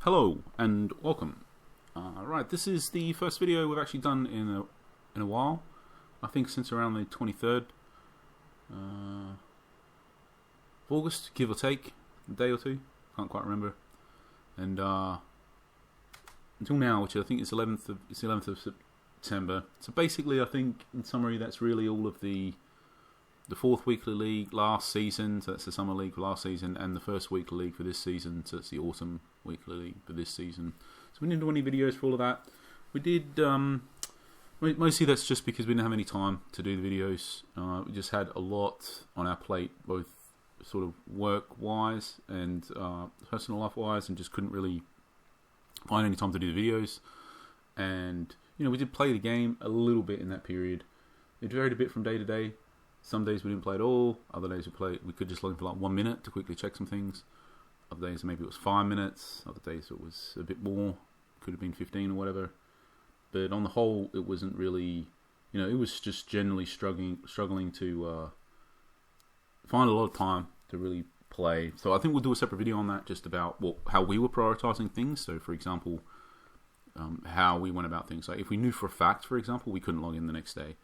Hello and welcome. Right, this is the first video we've actually done in a while. I think since around the 23rd of August, give or take, a day or two. Can't quite remember. And until now, which I think is the 11th of September. So basically, I think in summary, that's really all of the fourth weekly league last season. So that's the summer league for last season, and the first weekly league for this season. So it's the autumn weekly league for this season. So we didn't do any videos for all of that. We did mostly that's just because we didn't have any time to do the videos. We just had a lot on our plate, both sort of work-wise and personal life-wise, and just couldn't really find any time to do the videos. And we did play the game a little bit in that period. It varied a bit from day to day. Some days we didn't play at all. Other days we could just log in for like 1 minute to quickly check some things. Other days maybe it was 5 minutes. Other days it was a bit more. Could have been 15 or whatever. But on the whole, it wasn't really. It was just generally struggling to find a lot of time to really play. So I think we'll do a separate video on that, just about how we were prioritizing things. So for example, how we went about things. Like if we knew for a fact, for example, we couldn't log in the next day.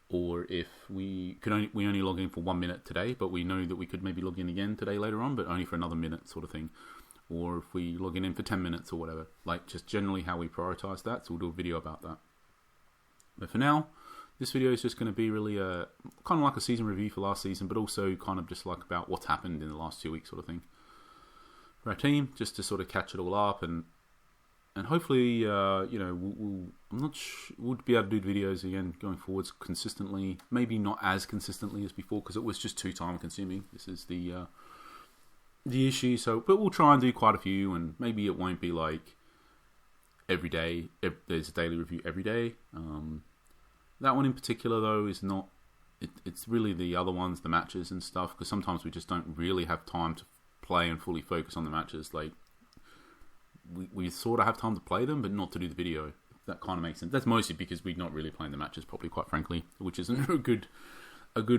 Or if we only log in for 1 minute today, but we know that we could maybe log in again today later on, but only for another minute sort of thing. Or if we log in for 10 minutes or whatever. Like just generally how we prioritize that. So we'll do a video about that. But for now, this video is just going to be really kind of like a season review for last season, but also kind of just like about what's happened in the last 2 weeks sort of thing for our team, just to sort of catch it all up and hopefully, we'll be able to do videos again going forwards consistently. Maybe not as consistently as before because it was just too time consuming. This is the issue. So, but we'll try and do quite a few, and maybe it won't be like every day. There's a daily review every day. That one in particular, though, is not. It's really the other ones, the matches and stuff, because sometimes we just don't really have time to play and fully focus on the matches. Like. We sort of have time to play them, but not to do the video. That kind of makes sense. That's mostly because we're not really playing the matches properly, quite frankly, which isn't a good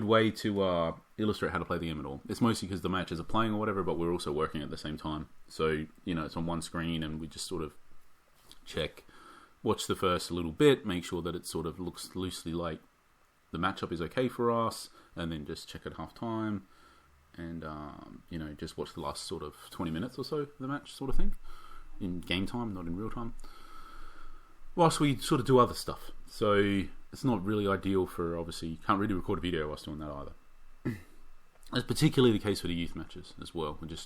way to illustrate how to play the game at all. It's mostly because the matches are playing or whatever, but we're also working at the same time. So, it's on one screen, and we just sort of watch the first little bit, make sure that it sort of looks loosely like the matchup is okay for us, and then just check at half-time, and, just watch the last sort of 20 minutes or so of the match sort of thing. In game time, not in real time. Whilst we sort of do other stuff. So it's not really ideal for, obviously, you can't really record a video whilst doing that either. That's particularly the case for the youth matches as well. The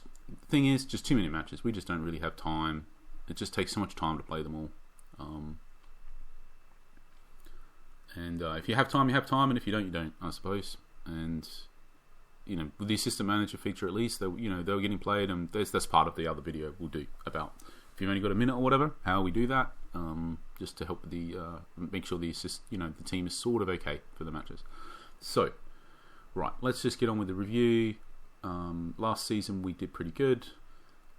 thing is, just too many matches. We just don't really have time. It just takes so much time to play them all. If you have time, you have time, and if you don't, you don't, I suppose. And with the assistant manager feature at least, they were getting played, and that's part of the other video we'll do about. If you've only got a minute or whatever, how we do that, just to help with make sure the team is sort of okay for the matches. So, right, let's just get on with the review. Last season we did pretty good.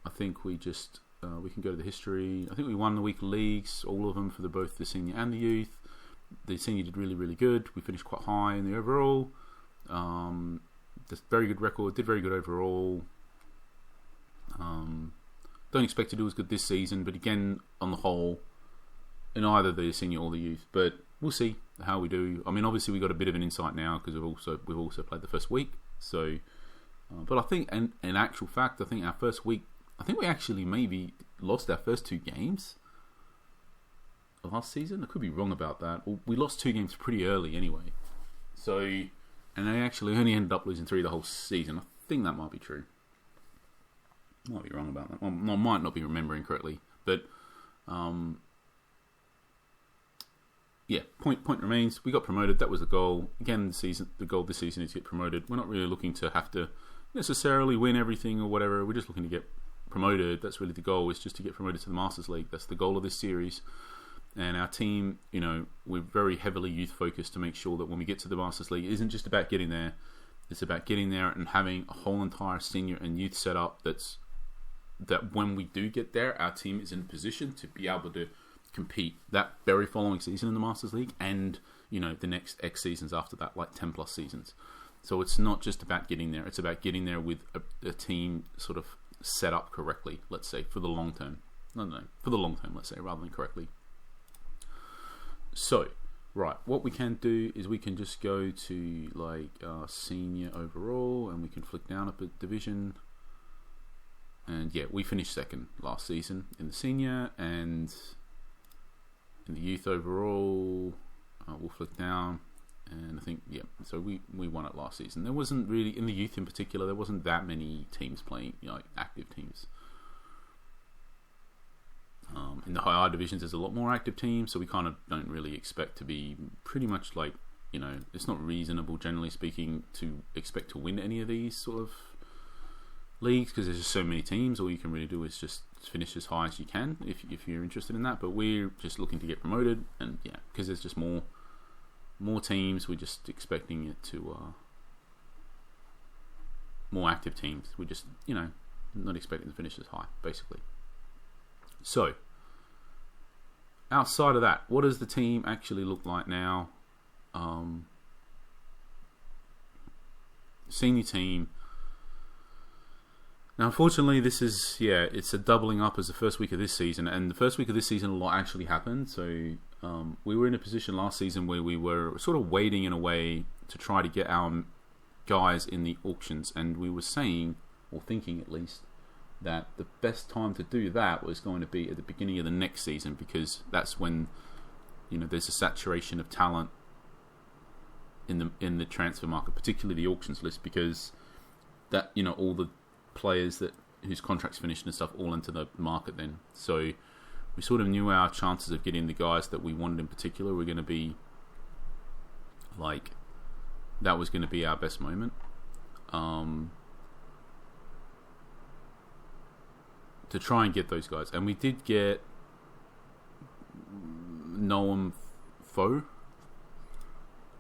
I think we can go to the history. I think we won the weekly leagues, all of them for both the senior and the youth. The senior did really, really good. We finished quite high in the overall. Very good record, did very good overall. Don't expect to do as good this season, but again, on the whole, in either the senior or the youth. But we'll see how we do. I mean, obviously we got a bit of an insight now because we've also played the first week. So, but I think, in actual fact, I think our first week, I think we actually maybe lost our first 2 games of last season. I could be wrong about that. We lost 2 games pretty early anyway. So, and they actually only ended up losing 3 the whole season. I think that might be true. Might be wrong about that. Well, I might not be remembering correctly, but point remains. We got promoted. That was the goal. Again, the goal this season is to get promoted. We're not really looking to have to necessarily win everything or whatever. We're just looking to get promoted. That's really the goal. Is just to get promoted to the Masters League. That's the goal of this series. And our team, we're very heavily youth focused to make sure that when we get to the Masters League, it isn't just about getting there. It's about getting there and having a whole entire senior and youth setup that when we do get there, our team is in a position to be able to compete that very following season in the Masters League and, the next X seasons after that, like 10 plus seasons. So it's not just about getting there. It's about getting there with a team sort of set up correctly, let's say, for the long term. I don't know, for the long term, let's say, rather than correctly. So, right, what we can do is we can just go to like senior overall, and we can flick down a division. And yeah, we finished second last season in the senior, and in the youth overall, we'll flick down, and I think so we won it last season. There wasn't really, in the youth in particular, there wasn't that many teams playing, like active teams. In the higher divisions, there's a lot more active teams, so we kind of don't really expect to be pretty much like, it's not reasonable, generally speaking, to expect to win any of these sort of leagues because there's just so many teams. All you can really do is just finish as high as you can if you're interested in that. But we're just looking to get promoted, and because there's just more teams, we're just expecting it to more active teams. We're just not expecting to finish as high, basically. So outside of that, what does the team actually look like now? Senior team. Now, unfortunately, this is, it's a doubling up as the first week of this season. And the first week of this season, a lot actually happened. So we were in a position last season where we were sort of waiting in a way to try to get our guys in the auctions. And we were saying, or thinking at least, that the best time to do that was going to be at the beginning of the next season, because that's when, there's a saturation of talent in the transfer market, particularly the auctions list, because that, all the players whose contracts finished and stuff all into the market then. So we sort of knew our chances of getting the guys that we wanted in particular were going to be like, that was going to be our best moment to try and get those guys. And we did get Noam Foe,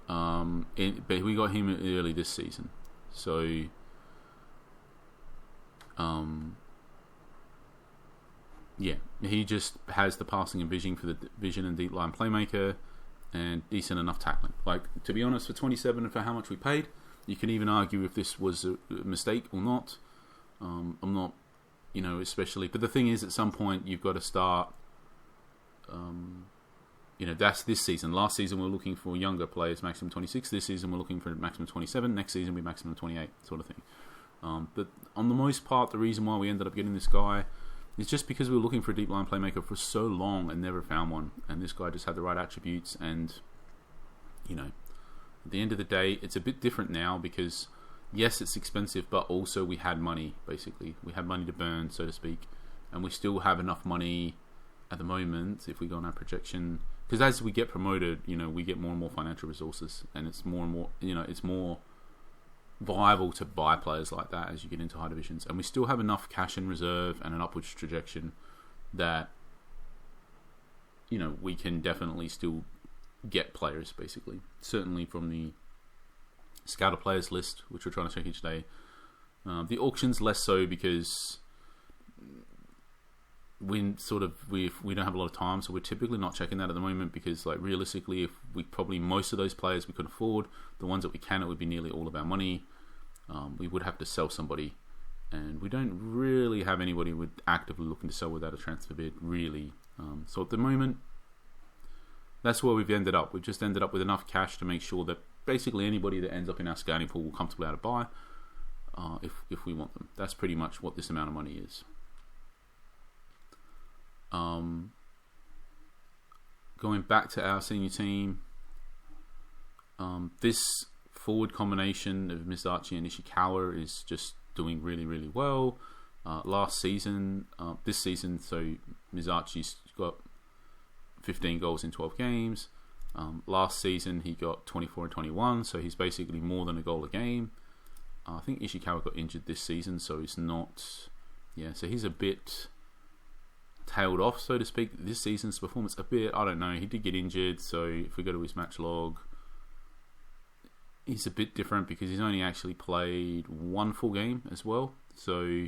but we got him early this season. So he just has the passing and vision and deep line playmaker and decent enough tackling. Like, to be honest, for 27 and for how much we paid, you can even argue if this was a mistake or not. I'm not, especially. But the thing is, at some point, you've got to start. That's this season. Last season, we were looking for younger players, maximum 26. This season, we're looking for maximum 27. Next season, we maximum 28, sort of thing. But on the most part, the reason why we ended up getting this guy is just because we were looking for a deep line playmaker for so long and never found one. And this guy just had the right attributes. And, at the end of the day, it's a bit different now because, yes, it's expensive, but also we had money, basically. We had money to burn, so to speak. And we still have enough money at the moment, if we go on our projection. Because as we get promoted, we get more and more financial resources. And it's more and more, it's more viable to buy players like that as you get into high divisions, and we still have enough cash in reserve and an upwards trajectory that we can definitely still get players, basically. Certainly from the scouter players list, which we're trying to check each day. The auctions less so because we don't have a lot of time, so we're typically not checking that at the moment because, like, realistically, if we probably most of those players we could afford, the ones that we can, it would be nearly all of our money. We would have to sell somebody, and we don't really have anybody we're actively looking to sell without a transfer bid, really. So at the moment, that's where we've ended up. We've just ended up with enough cash to make sure that basically anybody that ends up in our scouting pool will comfortably able to buy if we want them. That's pretty much what this amount of money is. Going back to our senior team, this forward combination of Mizachi and Ishikawa is just doing really, really well. Last season, this season, so Mizachi's got 15 goals in 12 games. Last season, he got 24 and 21, so he's basically more than a goal a game. I think Ishikawa got injured this season, so he's not... so he's a bit tailed off, so to speak, this season's performance a bit. I don't know, he did get injured, so if we go to his match log, he's a bit different because he's only actually played one full game as well. So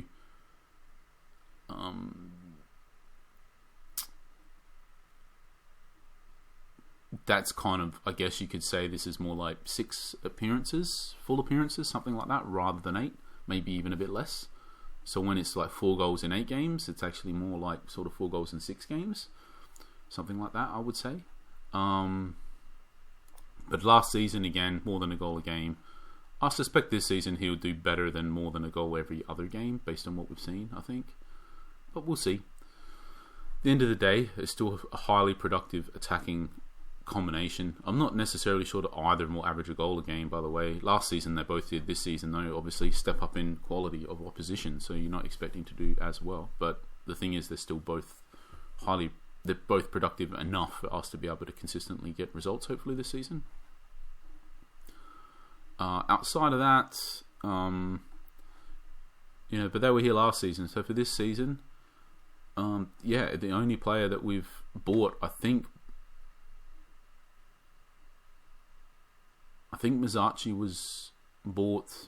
that's kind of, I guess you could say this is more like 6 appearances, full appearances, something like that, rather than 8, maybe even a bit less. So when it's like 4 goals in 8 games, it's actually more like sort of 4 goals in 6 games, something like that, I would say. But last season, again, more than a goal a game. I suspect this season he'll do better than more than a goal every other game, based on what we've seen, I think. But we'll see. At the end of the day, it's still a highly productive attacking combination. I'm not necessarily sure that either of them will average a goal a game, by the way. Last season they both did. This season, though, obviously step up in quality of opposition, so you're not expecting to do as well. But the thing is, they're still both they're both productive enough for us to be able to consistently get results, hopefully, this season. Outside of that, but they were here last season. So for this season, the only player that we've bought, I think Mazzarchi was bought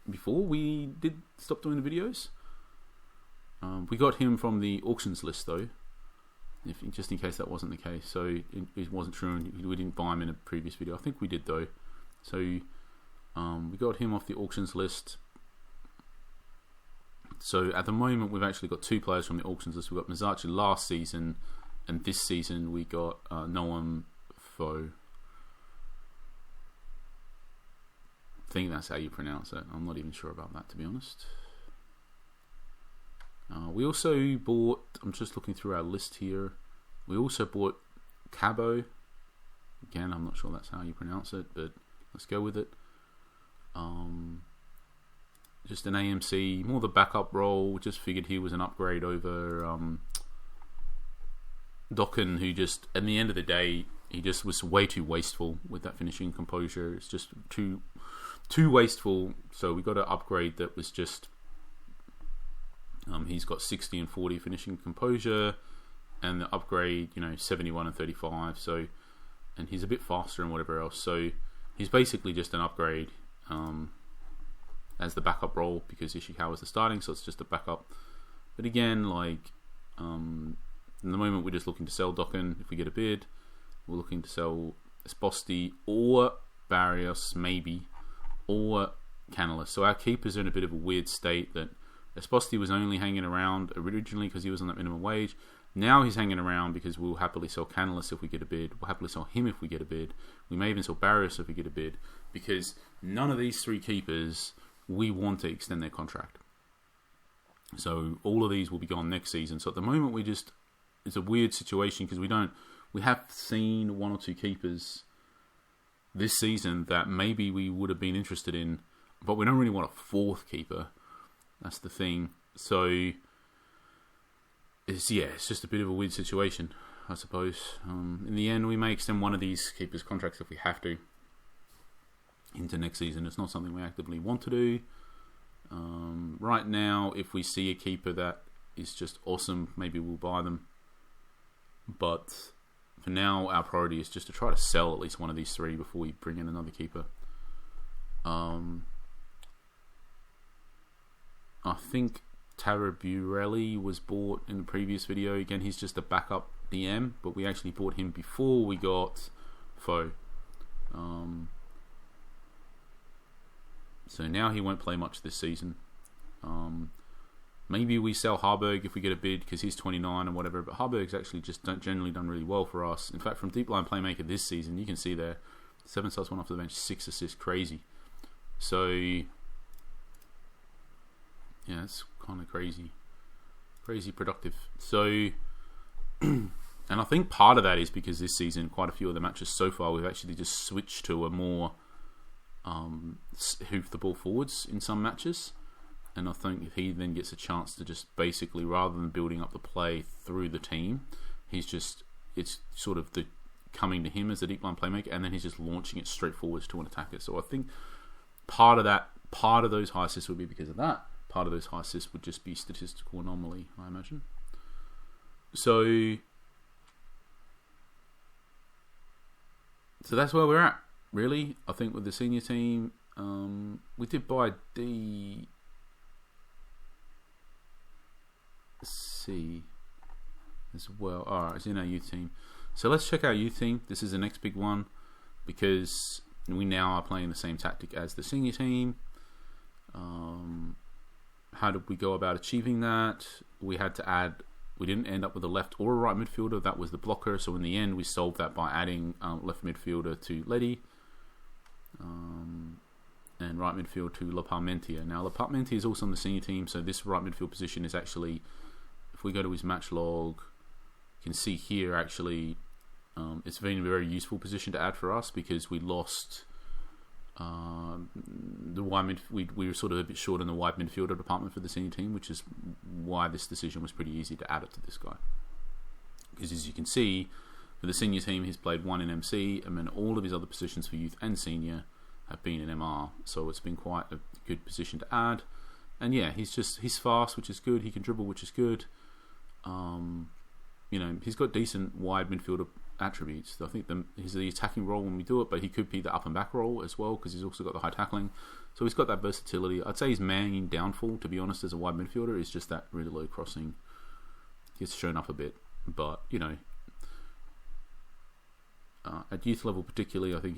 before we did stop doing the videos. We got him from the auctions list, though, just in case that wasn't the case. So it wasn't true, and we didn't buy him in a previous video. I think we did, though. So we got him off the auctions list. So at the moment, we've actually got 2 players from the auctions list. We got Mazzarchi last season, and this season we got Noam Foe. I think that's how you pronounce it. I'm not even sure about that, to be honest. We also bought, I'm just looking through our list here, we also bought Cabo. Again, I'm not sure that's how you pronounce it, but let's go with it. Just an AMC, more the backup role. Just figured he was an upgrade over Dokken, who just, at the end of the day, he just was way too wasteful with that finishing composure. It's just too wasteful. So we got an upgrade that was just he's got 60 and 40 finishing composure, and the upgrade 71 and 35. So, and he's a bit faster and whatever else. So he's basically just an upgrade as the backup role, because Ishikawa's the starting, so it's just a backup. But again, in the moment, we're just looking to sell Dokken if we get a bid. We're looking to sell Esposti or Barrios, maybe, or Canales. So our keepers are in a bit of a weird state that Esposti was only hanging around originally because he was on that minimum wage. Now he's hanging around because we'll happily sell Canales if we get a bid. We'll happily sell him if we get a bid. We may even sell Barrios if we get a bid, because none of these 3 keepers we want to extend their contract. So all of these will be gone next season. So at the moment, it's a weird situation because we have seen 1 or 2 keepers this season that maybe we would have been interested in, but we don't really want a 4th keeper. That's the thing. So it's just a bit of a weird situation, I suppose. In the end, we may extend one of these keepers' contracts if we have to into next season. It's not something we actively want to do. Right now, if we see a keeper that is just awesome, maybe we'll buy them. But for now, our priority is just to try to sell at least one of these 3 before we bring in another keeper. I think Taraburelli was bought in the previous video. Again, he's just a backup DM, but we actually bought him before we got Foe. So now he won't play much this season. Maybe we sell Harburg if we get a bid, because he's 29 or whatever, but Harburg's actually just generally done really well for us. In fact, from Deep Line Playmaker this season, you can see there, 7 starts, 1 off the bench, 6 assists, crazy. So yeah, it's kind of crazy productive. So and I think part of that is because this season, quite a few of the matches so far, we've actually just switched to a more hoof the ball forwards in some matches. And I think if he then gets a chance to just basically, rather than building up the play through the team, it's sort of the coming to him as a deep line playmaker, and then he's just launching it straight forwards to an attacker. So I think part of those high assists would be because of that. Part of those high assists would just be statistical anomaly, I imagine. So that's where we're at, really. I think with the senior team, we did buy C as well. Alright, it's in our youth team. So let's check our youth team. This is the next big one, because we now are playing the same tactic as the senior team. how did we go about achieving that? We had to add. We didn't end up with a left or a right midfielder. That was the blocker. So in the end, we solved that by adding left midfielder to Letty, and right midfield to La Parmentia. Now, La Parmentia is also on the senior team, so this right midfield position is actually, if we go to his match log, you can see here actually, it's been a very useful position to add for us because we lost the wide we were sort of a bit short in the wide midfielder department for the senior team, which is why this decision was pretty easy to add it to this guy. Because as you can see, for the senior team, he's played 1 in MC, and then all of his other positions for youth and senior have been in MR. So it's been quite a good position to add. And yeah, he's fast, which is good. He can dribble, which is good. He's got decent wide midfielder attributes. I think he's the attacking role when we do it, but he could be the up and back role as well because he's also got the high tackling. So he's got that versatility. I'd say his main downfall, to be honest, as a wide midfielder is just that really low crossing. He's shown up a bit, but at youth level particularly, I think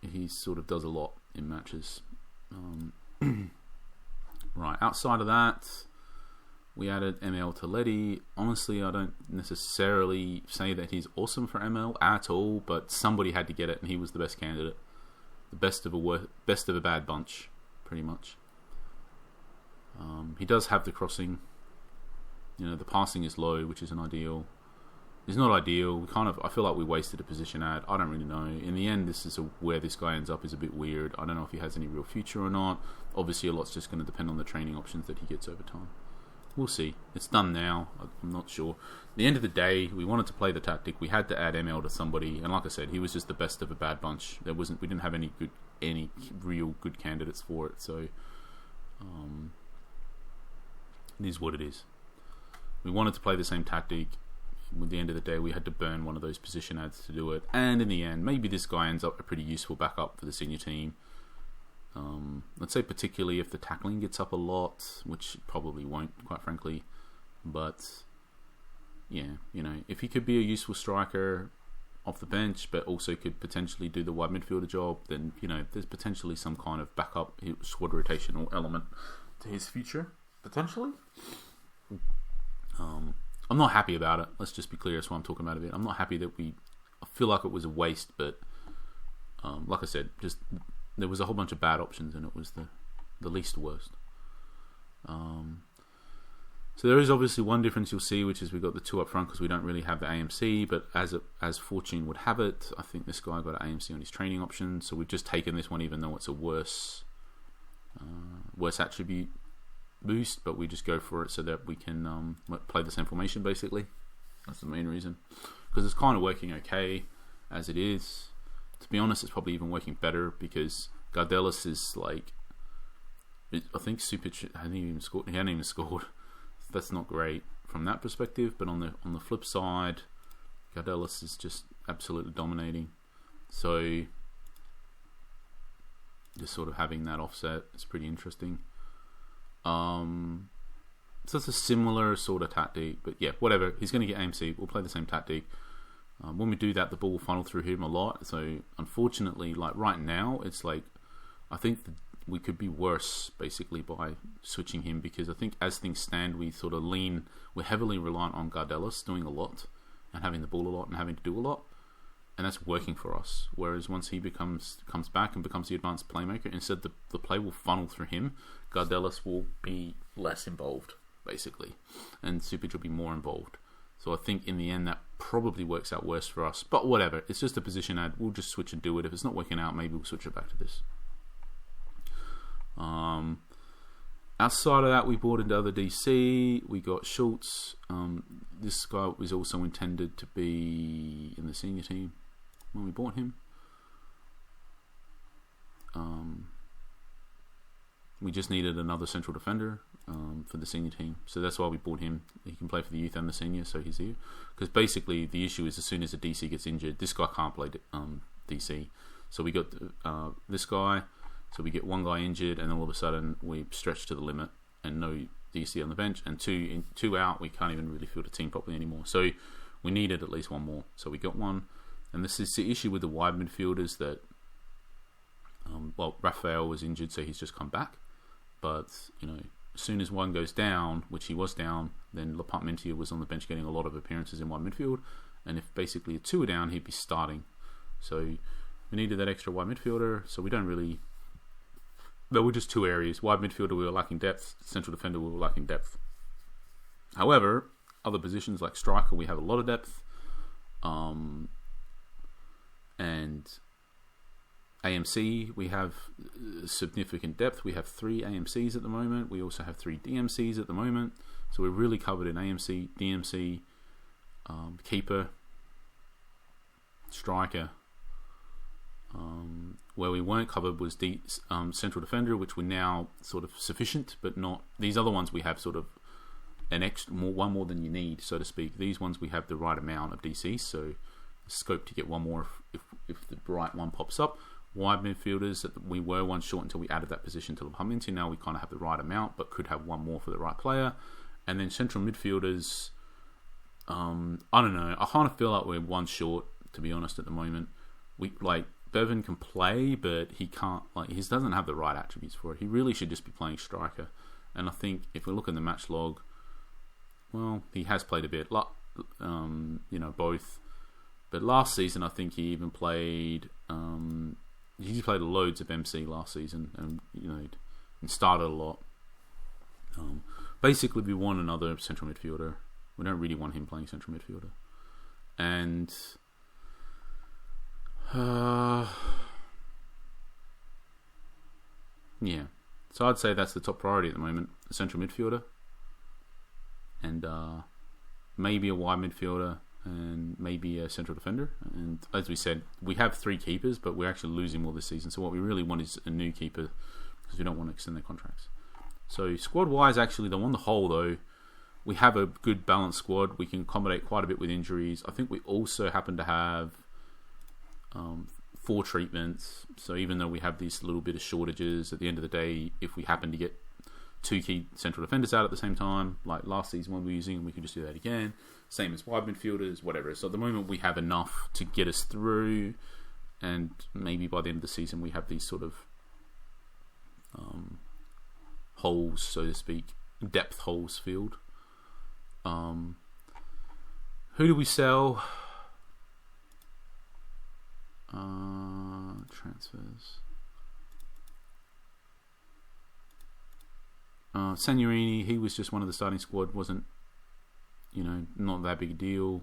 he sort of does a lot in matches. Right, outside of that, we added ML to Letty. Honestly, I don't necessarily say that he's awesome for ML at all, but somebody had to get it, and he was the best candidate. The best of a bad bunch, pretty much. He does have the crossing. The passing is low, which isn't ideal. It's not ideal. I feel like we wasted a position ad. I don't really know. In the end, where this guy ends up is a bit weird. I don't know if he has any real future or not. Obviously, a lot's just going to depend on the training options that he gets over time. We'll see. It's done now. I'm not sure. At the end of the day, we wanted to play the tactic. We had to add ML to somebody, and like I said, he was just the best of a bad bunch. We didn't have any real good candidates for it. So, it is what it is. We wanted to play the same tactic. At the end of the day, we had to burn one of those position ads to do it. And in the end, maybe this guy ends up a pretty useful backup for the senior team. Let's say particularly if the tackling gets up a lot, which it probably won't, quite frankly. But yeah, if he could be a useful striker off the bench, but also could potentially do the wide midfielder job, then there's potentially some kind of backup squad rotational element to his future, potentially. I'm not happy about it. Let's just be clear. That's why I'm talking about it a bit. I'm not happy that I feel like it was a waste, but like I said, just there was a whole bunch of bad options, and it was the least worst. So there is obviously one difference you'll see, which is we've got the 2 up front because we don't really have the AMC, but as fortune would have it, I think this guy got an AMC on his training option, so we've just taken this one even though it's a worse attribute boost, but we just go for it so that we can play the same formation basically. That's the main reason, because it's kind of working okay as it is. To be honest, it's probably even working better because Gardelis is like, I think Supic hadn't even scored. That's not great from that perspective, but on the flip side, Gardelis is just absolutely dominating. So just sort of having that offset is pretty interesting. So it's a similar sort of tactic, but yeah, whatever. He's going to get AMC. We'll play the same tactic. When we do that, the ball will funnel through him a lot. So unfortunately, like right now, it's like I think we could be worse basically by switching him, because I think as things stand, we're heavily reliant on Gardelis doing a lot and having the ball a lot and having to do a lot, and that's working for us. Whereas once he comes back and becomes the advanced playmaker, instead the play will funnel through him. Gardelis will be less involved basically, and Supic will be more involved. So I think in the end that probably works out worse for us. But whatever, it's just a position ad. We'll just switch and do it. If it's not working out, maybe we'll switch it back to this. Outside of that, we bought into other DC. We got Schultz. This guy was also intended to be in the senior team when we bought him. We just needed another central defender for the senior team, so that's why we bought him. He can play for the youth and the senior, so he's here. Because basically the issue is as soon as a DC gets injured, this guy can't play DC. So we got this guy. So we get one guy injured, and all of a sudden we stretch to the limit, and no DC on the bench, and two out. We can't even really field a team properly anymore. So we needed at least one more. So we got one, and this is the issue with the wide midfielders that. Raphael was injured, so he's just come back. But as soon as one goes down, which he was down, then Parmentier was on the bench getting a lot of appearances in wide midfield, and if basically two are down, he'd be starting. So we needed that extra wide midfielder, so we don't really... There were just two areas. Wide midfielder, we were lacking depth. Central defender, we were lacking depth. However, other positions like striker, we have a lot of depth. And AMC, we have significant depth. We have 3 AMCs at the moment. We also have 3 DMCs at the moment. So we're really covered in AMC, DMC, keeper, striker. Where we weren't covered was central defender, which we're now sort of sufficient, but not... These other ones we have sort of an extra, one more than you need, so to speak. These ones we have the right amount of DCs, so scope to get one more if the right one pops up. Wide midfielders, we were one short until we added that position to the Parmentier. Now we kind of have the right amount, but could have one more for the right player. And then central midfielders, I don't know. I kind of feel like we're one short, to be honest, at the moment. Bevan can play, but he can't. He doesn't have the right attributes for it. He really should just be playing striker. And I think if we look in the match log, well, he has played a bit. Both. But last season, I think he even played. He played loads of MC last season, and started a lot. Basically, we want another central midfielder. We don't really want him playing central midfielder, and. Yeah, so I'd say that's the top priority at the moment: a central midfielder, and maybe a wide midfielder, and maybe a central defender. And as we said, we have 3 keepers, but we're actually losing more this season. So what we really want is a new keeper, because we don't want to extend their contracts. So squad-wise, actually, on the whole, though, we have a good balanced squad. We can accommodate quite a bit with injuries. I think we also happen to have 4 treatments. So even though we have these little bit of shortages, at the end of the day, if we happen to get 2 key central defenders out at the same time, like last season when we were using, we could just do that again. Same as wide midfielders, whatever. So at the moment we have enough to get us through, and maybe by the end of the season we have these sort of holes, so to speak, depth holes filled. Who do we sell? Transfers. Signorini, he was just one of the starting squad, wasn't, not that big a deal.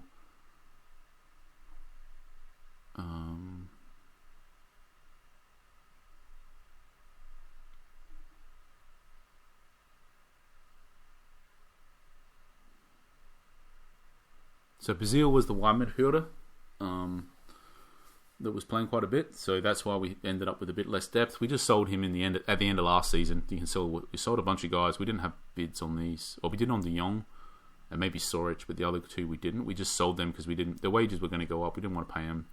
So Bazile was the wide midfielder that was playing quite a bit, so that's why we ended up with a bit less depth. We just sold him at the end of last season. We sold a bunch of guys. We didn't have bids on these, or we did on De Jong and maybe Soric, but the other 2 we didn't. We just sold them because the wages were going to go up. We didn't want to pay them.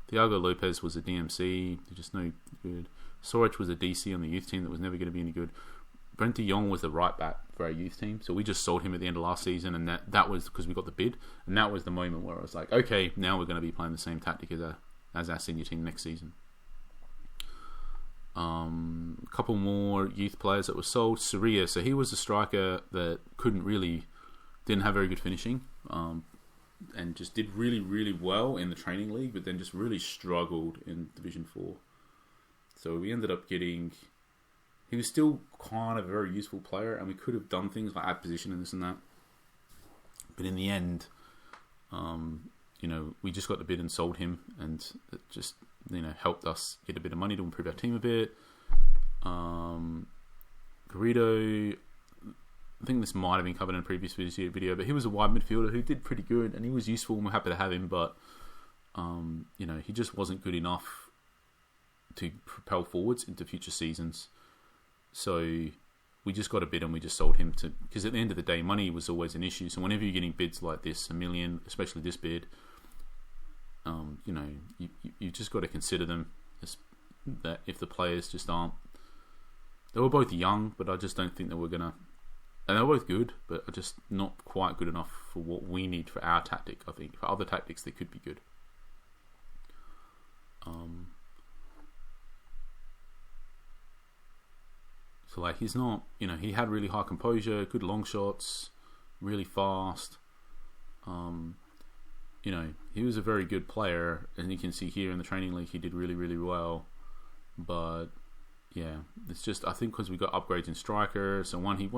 Thiago Lopez was a DMC, just no good. Soric was a DC on the youth team that was never going to be any good. Brent De Jong was the right back for our youth team, so we just sold him at the end of last season, and that was because we got the bid, and that was the moment where I was like, okay, now we're going to be playing the same tactic as our senior team next season. A couple more youth players that were sold. Soria, so he was a striker that didn't have very good finishing, and just did really, really well in the training league, but then just really struggled in Division 4. So we ended up getting... He was still kind of a very useful player, and we could have done things like add position and this and that. But in the end, we just got the bid and sold him, and it just helped us get a bit of money to improve our team a bit. Garrido, I think this might have been covered in a previous video, but he was a wide midfielder who did pretty good, and he was useful, and we're happy to have him, but he just wasn't good enough to propel forwards into future seasons. So we just got a bid and we just sold him because at the end of the day, money was always an issue. So whenever you're getting bids like this, $1 million, especially this bid, you just got to consider them. That if the players just aren't, they were both young, but I just don't think that we're gonna. And they were both good, but are just not quite good enough for what we need for our tactic. I think for other tactics they could be good. So like he's not, he had really high composure, good long shots, really fast. He was a very good player, and you can see here in the training league he did really, really well. But yeah, it's just, I think because we got upgrades in striker, so he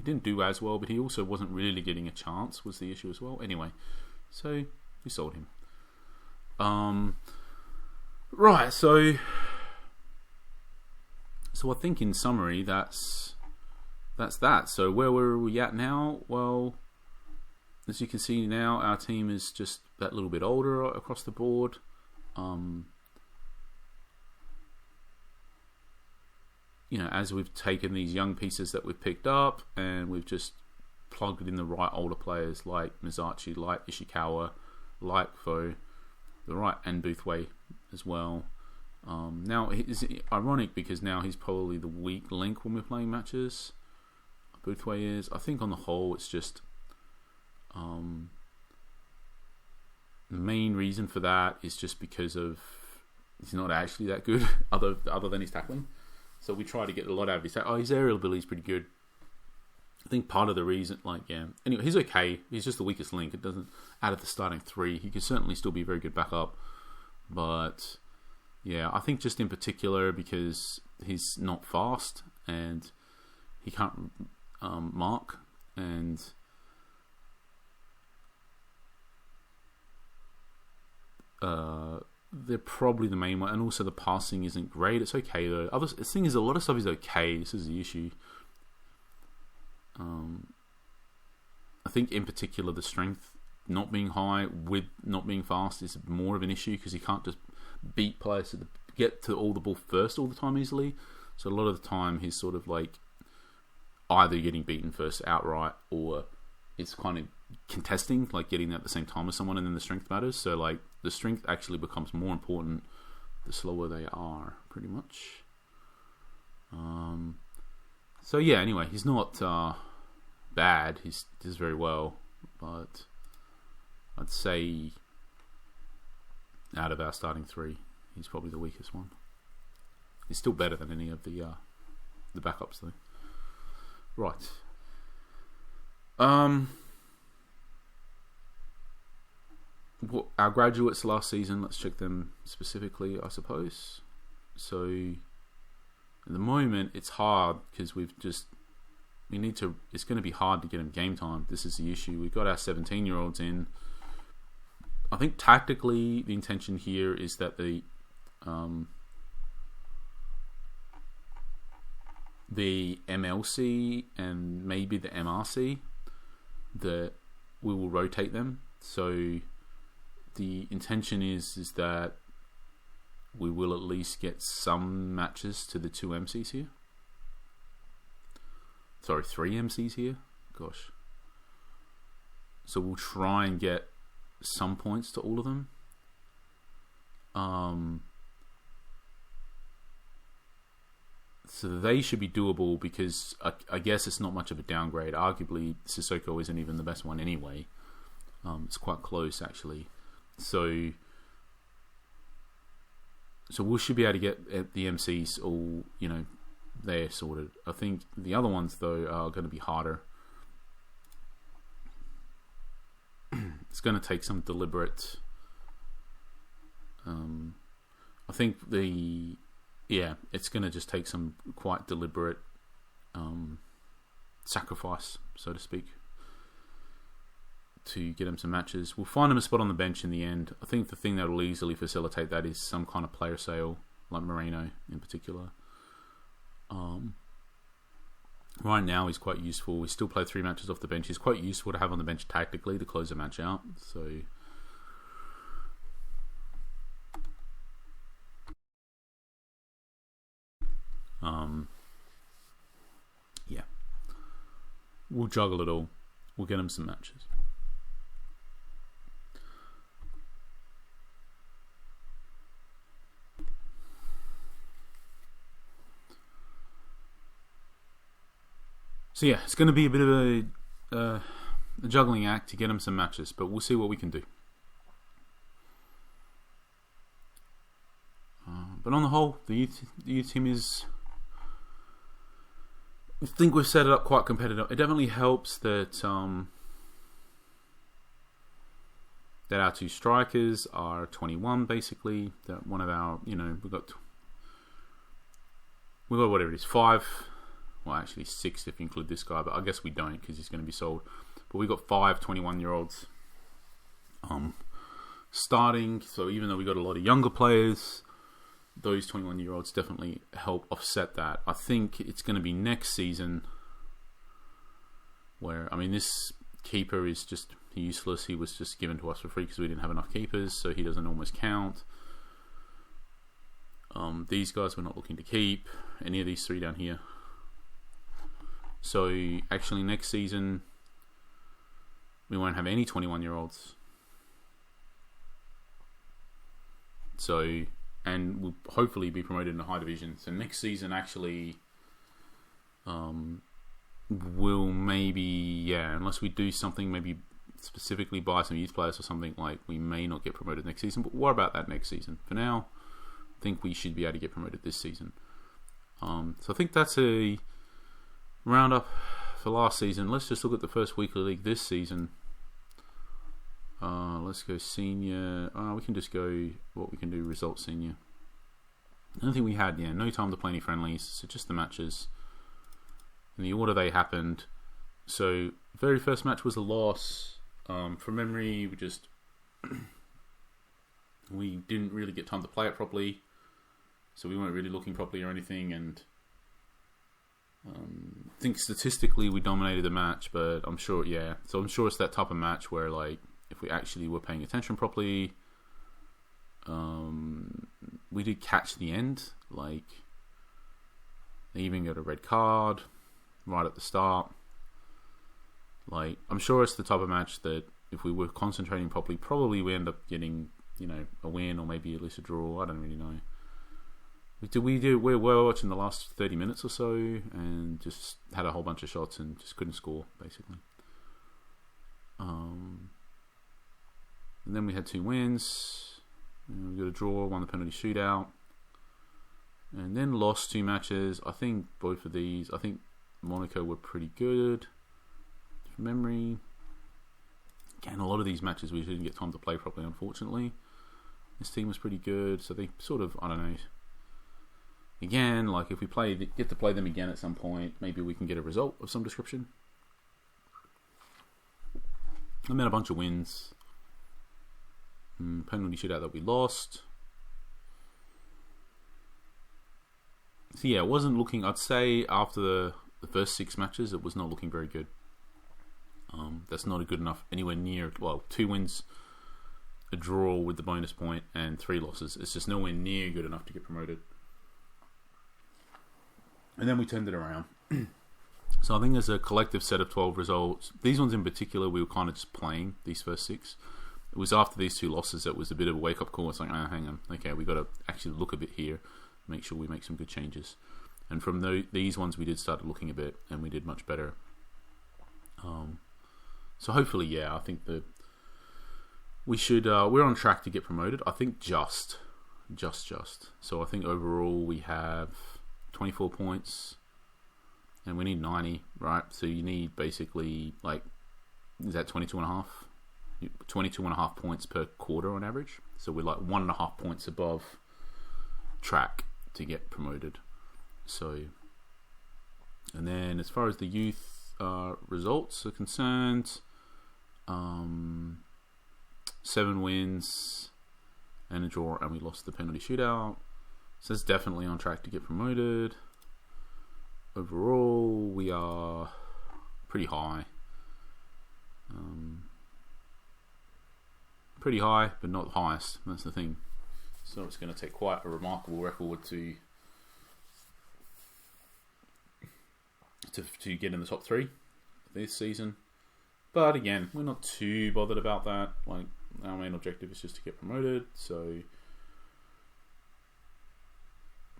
didn't do as well, but he also wasn't really getting a chance was the issue as well. Anyway, so we sold him. Right, so I think in summary that's that. So where were we at now? Well, as you can see now, our team is just that little bit older across the board. As we've taken these young pieces that we've picked up and we've just plugged in the right older players like Mizachi, like Ishikawa, like Fo, and Boothway as well. Now it's ironic because now he's probably the weak link when we're playing matches. Boothway is. I think on the whole it's just the main reason for that is just because of he's not actually that good other than his tackling. So we try to get a lot out of his his aerial ability is pretty good. I think part of the reason, anyway, he's okay. He's just the weakest link. It doesn't, out of the starting three, he could certainly still be a very good backup. But yeah, I think just in particular because he's not fast and he can't mark, and they're probably the main one. And also the passing isn't great. It's okay though. The thing is, a lot of stuff is okay. This is the issue. I think in particular the strength not being high with not being fast is more of an issue because he can't just beat players get to all the ball first all the time easily. So a lot of the time he's sort of like either getting beaten first outright or it's kind of contesting, like getting at the same time as someone, and then the strength matters. So like the strength actually becomes more important the slower they are, pretty much. So yeah, anyway, he's not bad. He does very well, but I'd say out of our starting three, he's probably the weakest one. He's still better than any of the backups though. Right. Our graduates last season, let's check them specifically, I suppose. So at the moment it's hard because it's going to be hard to get them game time. This is the issue. We've got our 17-year-olds in. I think tactically the intention here is that the MLC and maybe the MRC, that we will rotate them. So the intention is that we will at least get some matches to the 2 MCs here. Sorry, 3 MCs here. Gosh. So we'll try and get some points to all of them. So they should be doable because I guess it's not much of a downgrade. Arguably, Sissoko isn't even the best one anyway. It's quite close actually. So we should be able to get the MCs all, they're sorted. I think the other ones though are going to be harder. It's going to take some deliberate. I think it's going to just take some quite deliberate sacrifice, so to speak, to get him some matches. We'll find him a spot on the bench in the end. I think the thing that will easily facilitate that is some kind of player sale, like Moreno in particular. Right now he's quite useful. We still play 3 matches off the bench. He's quite useful to have on the bench tactically to close a match out. So yeah, we'll juggle it all. We'll get him some matches. So yeah, it's going to be a bit of a juggling act to get him some matches, but we'll see what we can do. But on the whole, the youth team is think we've set it up quite competitive. It definitely helps that that our two strikers are 21 basically. That one of our, we've got whatever it is, 5. Well, actually 6 if you include this guy, but I guess we don't because he's going to be sold. But we've got 5 21-year-olds starting. So even though we got a lot of younger players, those 21-year-olds definitely help offset that. I think it's going to be next season where, this keeper is just useless. He was just given to us for free because we didn't have enough keepers, so he doesn't almost count. These guys we're not looking to keep. Any of these 3 down here. So actually next season we won't have any 21-year-olds. So, and we'll hopefully be promoted in a high division. So next season actually we'll maybe, unless we do something, maybe specifically buy some youth players or something, like we may not get promoted next season. But what about that next season? For now, I think we should be able to get promoted this season. So I think that's a roundup for last season. Let's just look at the first week of the league this season. Let's go senior. We can just go what we can do, results senior. I don't think we had, no time to play any friendlies, so just the matches. In the order they happened. So, very first match was a loss. From memory, we didn't really get time to play it properly. So we weren't really looking properly or anything, and I think statistically we dominated the match, but I'm sure, so I'm sure it's that type of match where, like, if we actually were paying attention properly, we did catch the end. Like, they even got a red card right at the start. Like, I'm sure it's the type of match that if we were concentrating properly, probably we end up getting, a win or maybe at least a draw. I don't really know. We were watching the last 30 minutes or so and just had a whole bunch of shots and just couldn't score, basically. And then we had 2 wins. We got a draw, won the penalty shootout. And then lost 2 matches. I think both of these, Monaco were pretty good. From memory. Again, a lot of these matches we didn't get time to play properly, unfortunately. This team was pretty good, so they sort of, I don't know. Again, like if we get to play them again at some point, maybe we can get a result of some description. I mean, a bunch of wins. Penalty shootout that we lost. So yeah, it wasn't looking, I'd say after the first 6 matches, it was not looking very good. That's not a good enough, anywhere near, 2 wins, a draw with the bonus point, and 3 losses. It's just nowhere near good enough to get promoted. And then we turned it around. So I think there's a collective set of 12 results. These ones in particular, we were kind of just playing, these first 6. It was after these 2 losses that was a bit of a wake-up call. It's like, hang on, okay, we got to actually look a bit here, make sure we make some good changes. And from these ones, we did start looking a bit, and we did much better. So hopefully, I think that we should. We're on track to get promoted. I think just. So I think overall we have 24 points, and we need 90, right? So you need basically is that 22.5? 22.5 points per quarter on average. So we're like 1.5 points above track to get promoted. So, and then as far as the youth results are concerned, 7 wins and a draw, and we lost the penalty shootout. So it's definitely on track to get promoted. Overall, we are pretty high. Pretty high, but not the highest. That's the thing. So it's going to take quite a remarkable record to get in the top 3 this season. But again, we're not too bothered about that. Like, our main objective is just to get promoted. So,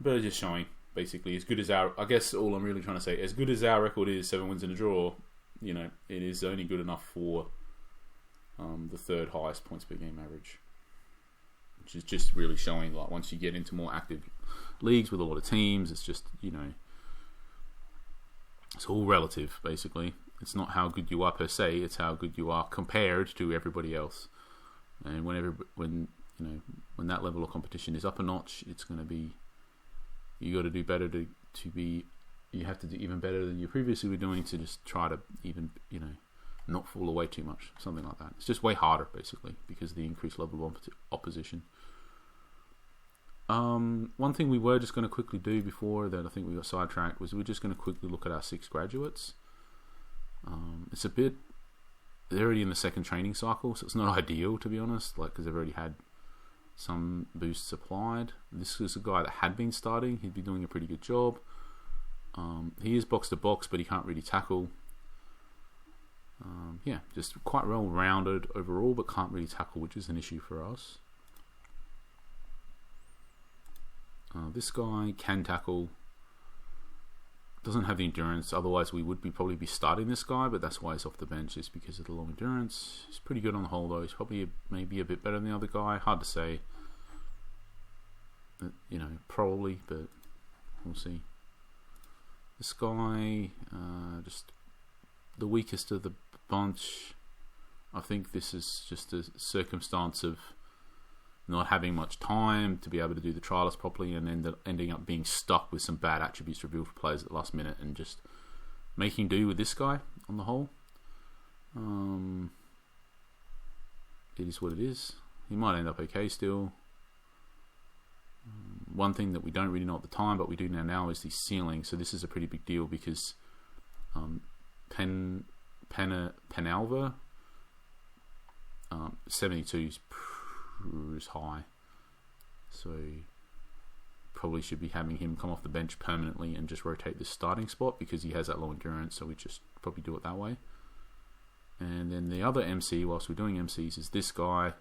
but it's just showing, basically, as good as I guess all I'm really trying to say, as good as our record is, 7 wins and a draw, it is only good enough for the 3rd highest points per game average, which is just really showing, like, once you get into more active leagues with a lot of teams, it's just, It's all relative, basically. It's not how good you are per se, it's how good you are compared to everybody else. And when that level of competition is up a notch, it's going to be, you got to do better to be, you have to do even better than you previously were doing to just try to even, not fall away too much, something like that. It's just way harder, basically, because of the increased level of opposition. One thing we were just going to quickly do before that, I think we got sidetracked, was we're just going to quickly look at our 6 graduates. It's a bit, they're already in the second training cycle, so it's not ideal, to be honest, because they've already had some boosts applied. This is a guy that had been starting. He'd be doing a pretty good job. He is box to box, but he can't really tackle. Yeah, just quite well rounded overall, but can't really tackle, which is an issue for us. This guy can tackle, doesn't have the endurance, otherwise we would probably be starting this guy, but that's why he's off the bench, is because of the long endurance. He's pretty good on the whole though. He's probably maybe a bit better than the other guy, hard to say, probably, but we'll see. This guy, just the weakest of the bunch. I think this is just a circumstance of not having much time to be able to do the trialist properly, and then ending up being stuck with some bad attributes revealed for players at the last minute, and just making do with this guy on the whole. It is what it is. He might end up okay still. One thing that we don't really know at the time, but we do now is the ceiling. So this is a pretty big deal, because Penalva 72 is high, so probably should be having him come off the bench permanently and just rotate this starting spot, because he has that low endurance, so we just probably do it that way. And then the other MC, whilst we're doing MCs, is this guy.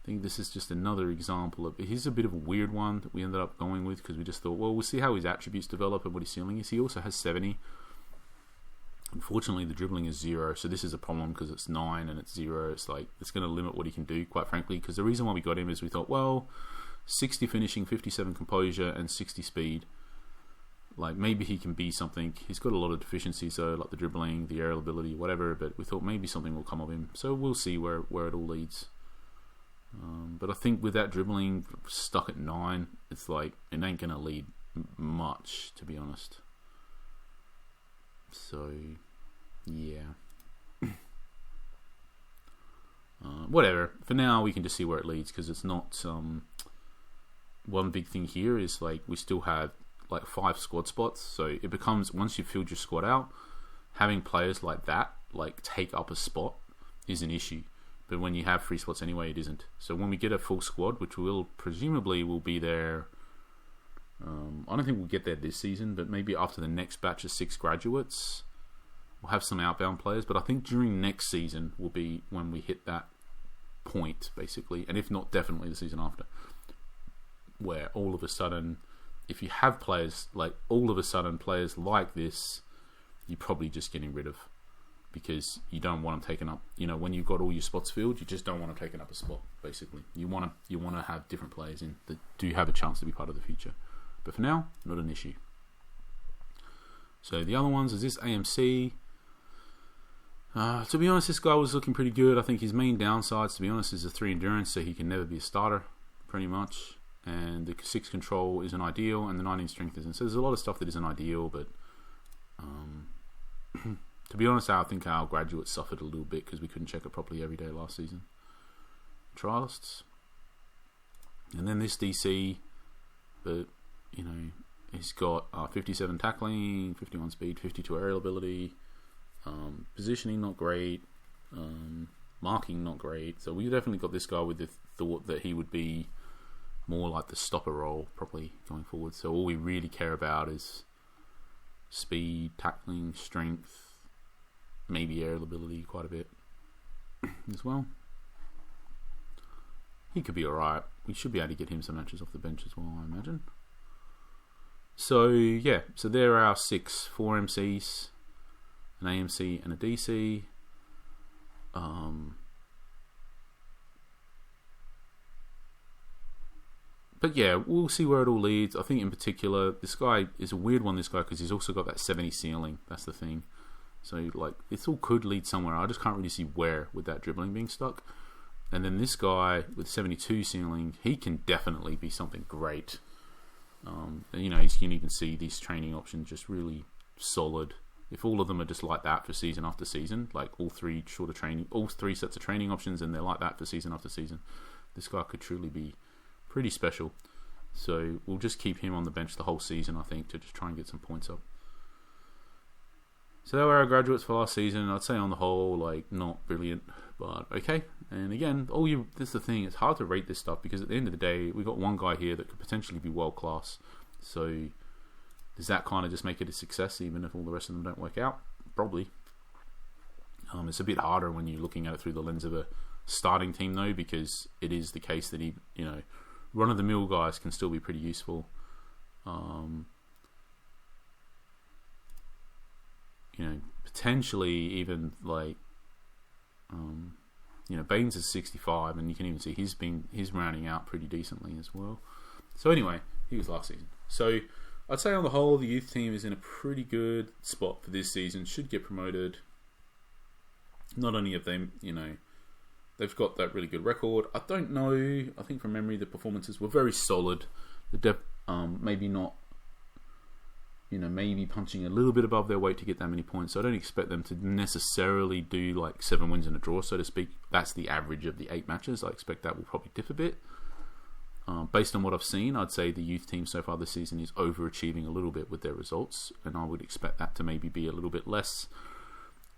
I think this is just another example of, he's a bit of a weird one that we ended up going with, because we just thought, well, we'll see how his attributes develop and what his ceiling is. He also has 70. Unfortunately, the dribbling is 0, so this is a problem, because it's 9 and it's 0. It's like, it's going to limit what he can do, quite frankly, because the reason why we got him is we thought, well, 60 finishing, 57 composure, and 60 speed, like, maybe he can be something. He's got a lot of deficiencies though, like the dribbling, the aerial ability, whatever, but we thought maybe something will come of him, so we'll see where it all leads. But I think with that dribbling stuck at 9, it's like, it ain't going to lead much, to be honest. So, yeah. Whatever. For now, we can just see where it leads, because it's not... one big thing here is, like, we still have, like, 5 squad spots. So it becomes, once you've filled your squad out, having players like that, like, take up a spot is an issue. But when you have 3 spots anyway, it isn't. So when we get a full squad, which presumably will be there... I don't think we'll get there this season, but maybe after the next batch of 6 graduates, we'll have some outbound players. But I think during next season will be when we hit that point, basically, and if not, definitely the season after, where all of a sudden, if you have players like players like this, you're probably just getting rid of, because you don't want them taking up. When you've got all your spots filled, you just don't want them taking up a spot. Basically, you want to have different players in that do have a chance to be part of the future. But for now, not an issue. So the other ones is this AMC. To be honest, this guy was looking pretty good. I think his main downsides, to be honest, is the 3 endurance, so he can never be a starter, pretty much. And the 6 control isn't ideal, and the 19 strength isn't. So there's a lot of stuff that isn't ideal, but to be honest, I think our graduates suffered a little bit because we couldn't check it properly every day last season. Trialists. And then this DC, but he's got 57 tackling, 51 speed, 52 aerial ability, positioning not great, marking not great. So we definitely got this guy with the thought that he would be more like the stopper role probably going forward. So all we really care about is speed, tackling, strength, maybe aerial ability quite a bit as well. He could be alright. We should be able to get him some matches off the bench as well, I imagine. So yeah, so there are our 6, 4 MCs, an AMC and a DC. But yeah, we'll see where it all leads. I think in particular, this guy is a weird one, this guy, because he's also got that 70 ceiling. That's the thing. So, like, it all could lead somewhere. I just can't really see where with that dribbling being stuck. And then this guy with 72 ceiling, he can definitely be something great. And, you know, you can even see these training options just really solid. If all of them are just like that for season after season, like all three sets of training options, and they're like that for season after season, this guy could truly be pretty special. So we'll just keep him on the bench the whole season, I think, to just try and get some points up. So they were our graduates for last season. I'd say on the whole, like, not brilliant, but okay. And again, this is the thing, it's hard to rate this stuff, because at the end of the day, we got one guy here that could potentially be world class. So does that kind of just make it a success, even if all the rest of them don't work out? Probably. It's a bit harder when you're looking at it through the lens of a starting team, though, because it is the case that run-of-the-mill guys can still be pretty useful. Potentially even like, Baines is 65, and you can even see he's rounding out pretty decently as well. So anyway, he was last season. So I'd say on the whole, the youth team is in a pretty good spot for this season. Should get promoted. Not only have they, they've got that really good record. I don't know. I think from memory, the performances were very solid. The depth, maybe not, maybe punching a little bit above their weight to get that many points. So I don't expect them to necessarily do like 7 wins and a draw, so to speak. That's the average of the 8 matches. I expect that will probably dip a bit. Based on what I've seen, I'd say the youth team so far this season is overachieving a little bit with their results, and I would expect that to maybe be a little bit less.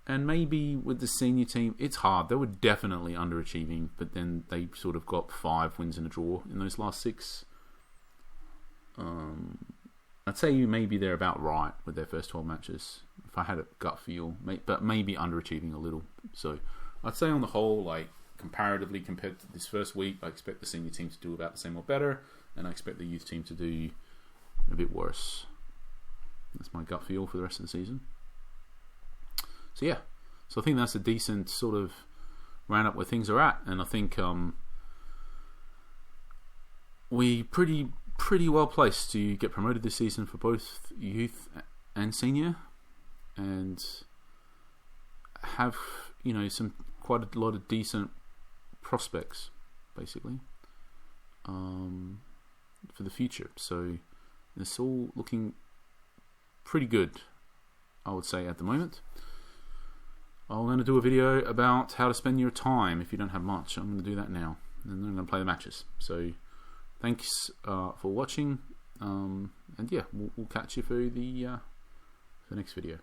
And maybe with the senior team, it's hard. They were definitely underachieving, but then they sort of got 5 wins and a draw in those last 6. I'd say maybe they're about right with their first 12 matches, if I had a gut feel, but maybe underachieving a little. So I'd say on the whole, like, comparatively compared to this first week, I expect the senior team to do about the same or better, and I expect the youth team to do a bit worse. That's my gut feel for the rest of the season. So yeah, so I think that's a decent sort of roundup where things are at, and I think we pretty well placed to get promoted this season for both youth and senior, and have some quite a lot of decent prospects basically for the future. So it's all looking pretty good, I would say, at the moment. I'm going to do a video about how to spend your time if you don't have much. I'm going to do that now, and then I'm going to play the matches. So thanks for watching, and yeah, we'll catch you for the next video.